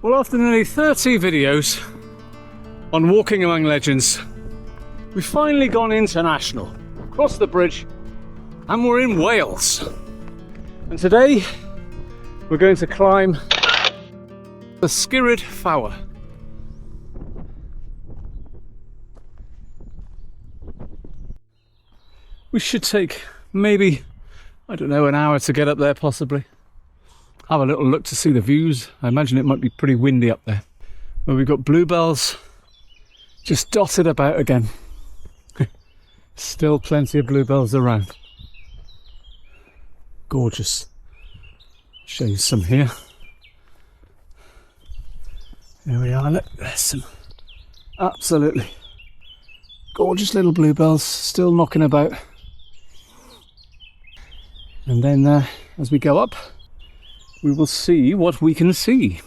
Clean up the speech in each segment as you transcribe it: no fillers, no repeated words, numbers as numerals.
Well, after nearly 30 videos on walking among legends, we've finally gone international, across the bridge, and we're in Wales. And today we're going to climb the Skirrid Fawr. We should take maybe, I don't know, an hour to get up there possibly. Have a little look to see the views. I imagine it might be pretty windy up there. But we've got bluebells just dotted about again. Still plenty of bluebells around. Gorgeous. Show you some here. There we are, look, there's some absolutely gorgeous little bluebells still knocking about. And then as we go up, we will see what we can see.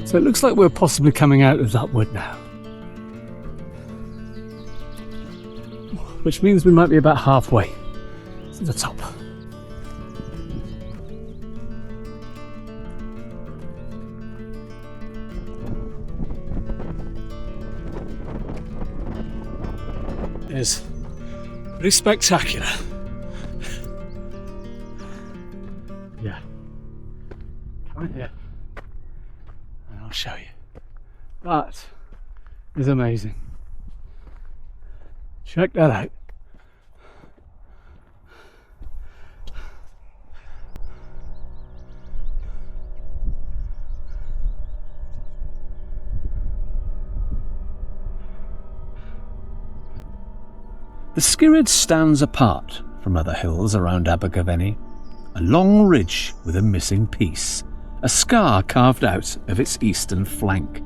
So it looks like we're possibly coming out of that wood now. Which means we might be about halfway to the top. It is pretty spectacular. Yeah. Come in here. I'll show you. That is amazing. Check that out. The Skirrid stands apart from other hills around Abergavenny, a long ridge with a missing piece. A scar carved out of its eastern flank.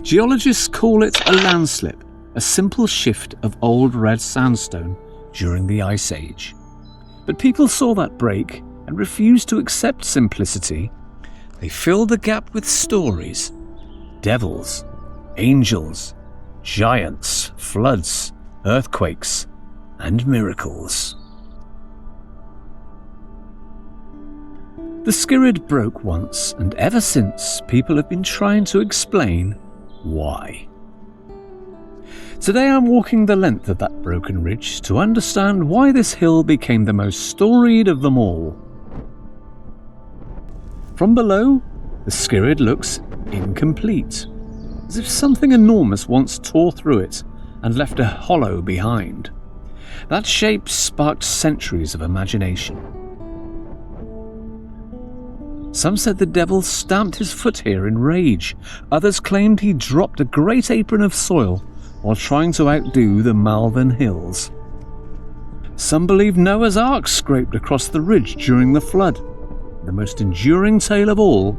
Geologists call it a landslip, a simple shift of Old Red Sandstone during the Ice Age. But people saw that break and refused to accept simplicity. They filled the gap with stories. Devils, angels, giants, floods, earthquakes, and miracles. The Skirrid broke once, and ever since people have been trying to explain why. Today I'm walking the length of that broken ridge to understand why this hill became the most storied of them all. From below, the Skirrid looks incomplete, as if something enormous once tore through it and left a hollow behind. That shape sparked centuries of imagination. Some said the devil stamped his foot here in rage. Others claimed he dropped a great apron of soil while trying to outdo the Malvern Hills. Some believe Noah's Ark scraped across the ridge during the flood. The most enduring tale of all,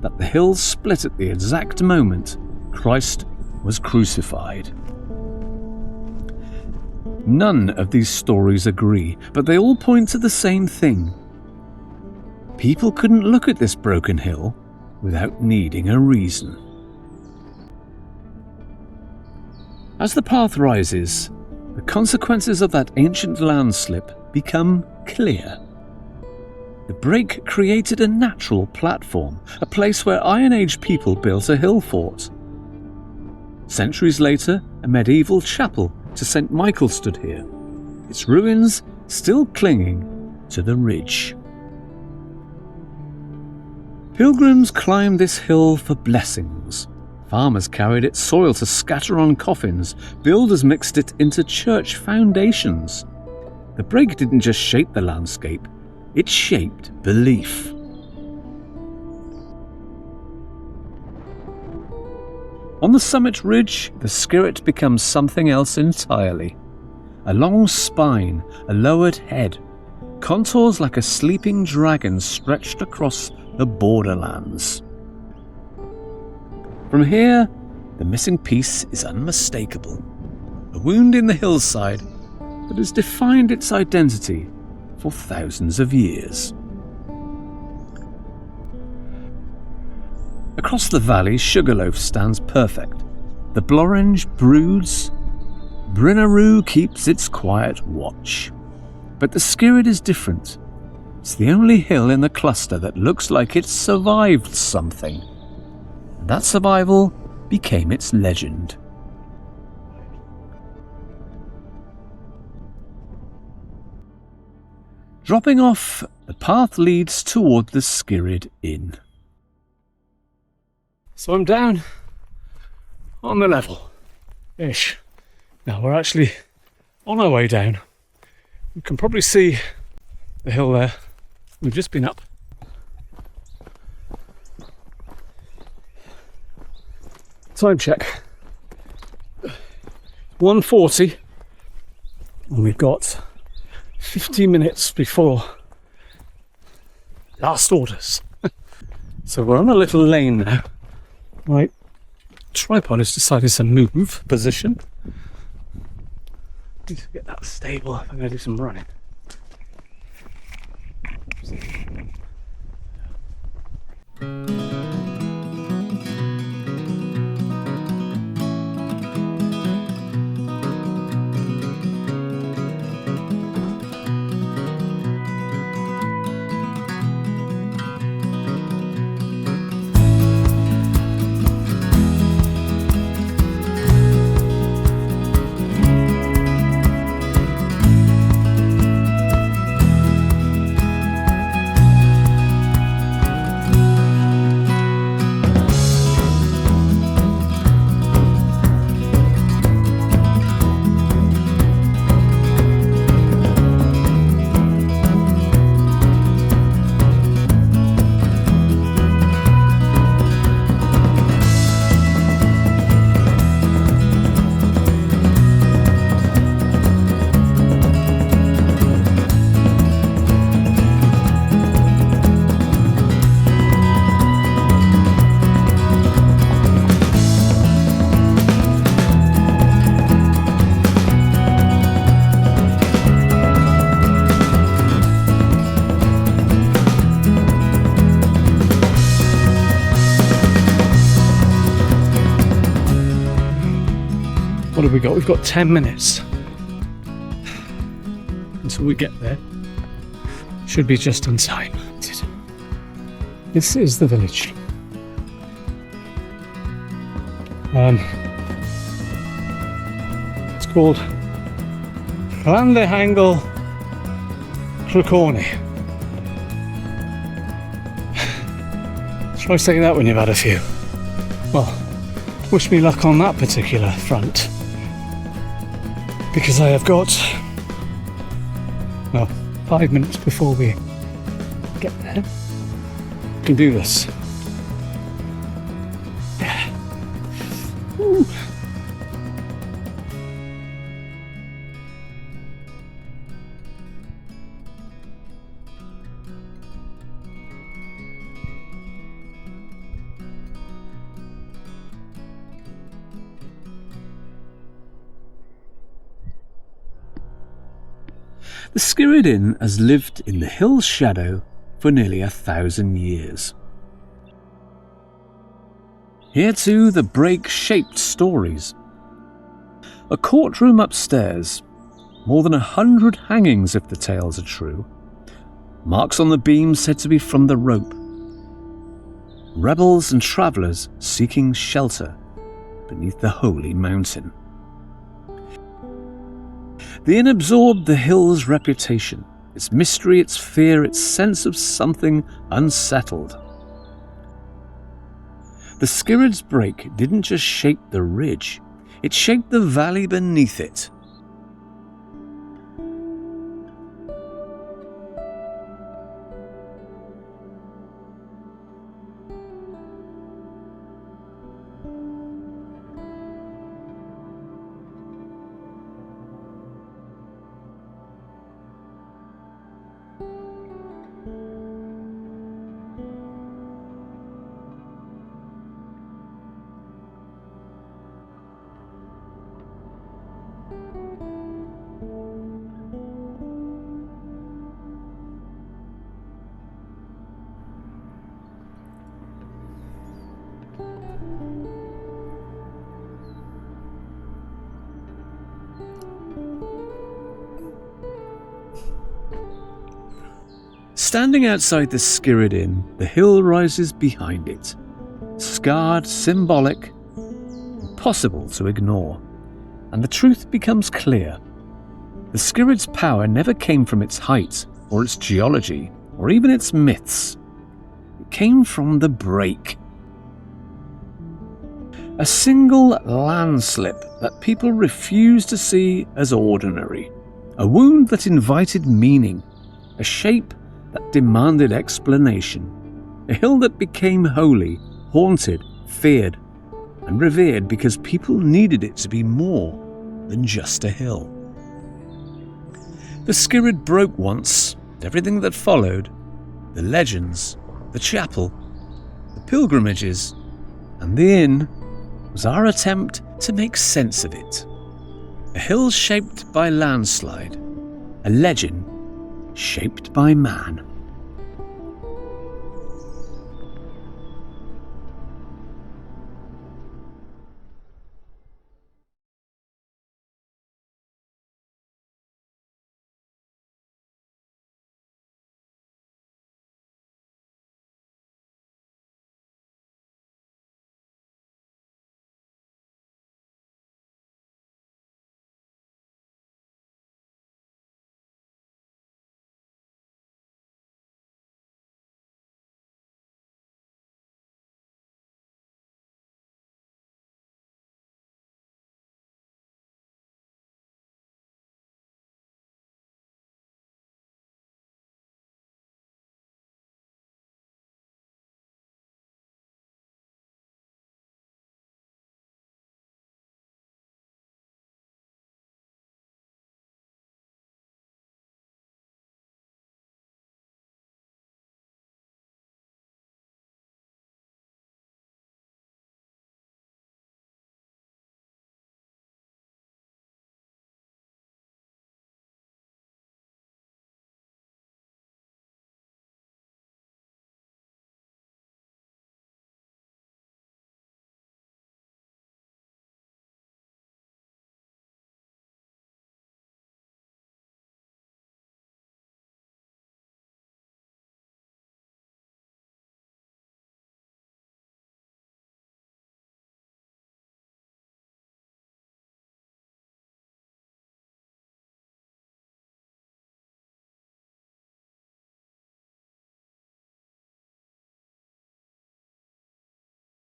that the hills split at the exact moment Christ was crucified. None of these stories agree, but they all point to the same thing. People couldn't look at this broken hill without needing a reason. As the path rises, the consequences of that ancient landslip become clear. The break created a natural platform, a place where Iron Age people built a hill fort. Centuries later, a medieval chapel to St. Michael stood here. its ruins still clinging to the ridge. Pilgrims climbed this hill for blessings. Farmers carried its soil to scatter on coffins. Builders mixed it into church foundations. The break didn't just shape the landscape, it shaped belief. On the summit ridge, the Skirrid becomes something else entirely. A long spine, a lowered head, contours like a sleeping dragon stretched across the borderlands. From here, the missing piece is unmistakable. A wound in the hillside that has defined its identity for thousands of years. Across the valley, Sugarloaf stands perfect. The Blorange broods. Brynaroo keeps its quiet watch. But the Skirrid is different. It's the only hill in the cluster that looks like it's survived something. And that survival became its legend. Dropping off, the path leads toward the Skirrid Inn. So I'm down on the level-ish. Now we're actually on our way down. You can probably see the hill there. We've just been up. Time check. 1:40, and we've got 15 minutes before last orders. So we're on a little lane now. My tripod has decided to move position. Need to get that stable if I'm going to do some running. What have we got? We've got 10 minutes until we get there. Should be just in time. This is the village. It's called Llandehangle Clwcorny. Try saying that when you've had a few. Well, wish me luck on that particular front. Because I have got, well, 5 minutes before we get there. We can do this. Yeah. Ooh. The Skirrid Inn has lived in the hill's shadow for nearly 1,000 years. Here too the break shaped stories. A courtroom upstairs, more than 100 hangings if the tales are true, marks on the beams said to be from the rope. Rebels and travellers seeking shelter beneath the holy mountain. The inn absorbed the hill's reputation, its mystery, its fear, its sense of something unsettled. The Skirrid's break didn't just shape the ridge, it shaped the valley beneath it. Standing outside the Skirrid Inn, the hill rises behind it, scarred, symbolic, impossible to ignore, and the truth becomes clear. The Skirrid's power never came from its height, or its geology, or even its myths. It came from the break. A single landslip that people refused to see as ordinary, a wound that invited meaning, a shape that demanded explanation, a hill that became holy, haunted, feared, and revered because people needed it to be more than just a hill. The Skirrid broke once, and everything that followed, the legends, the chapel, the pilgrimages, and the inn, was our attempt to make sense of it. A hill shaped by landslide, a legend shaped by man.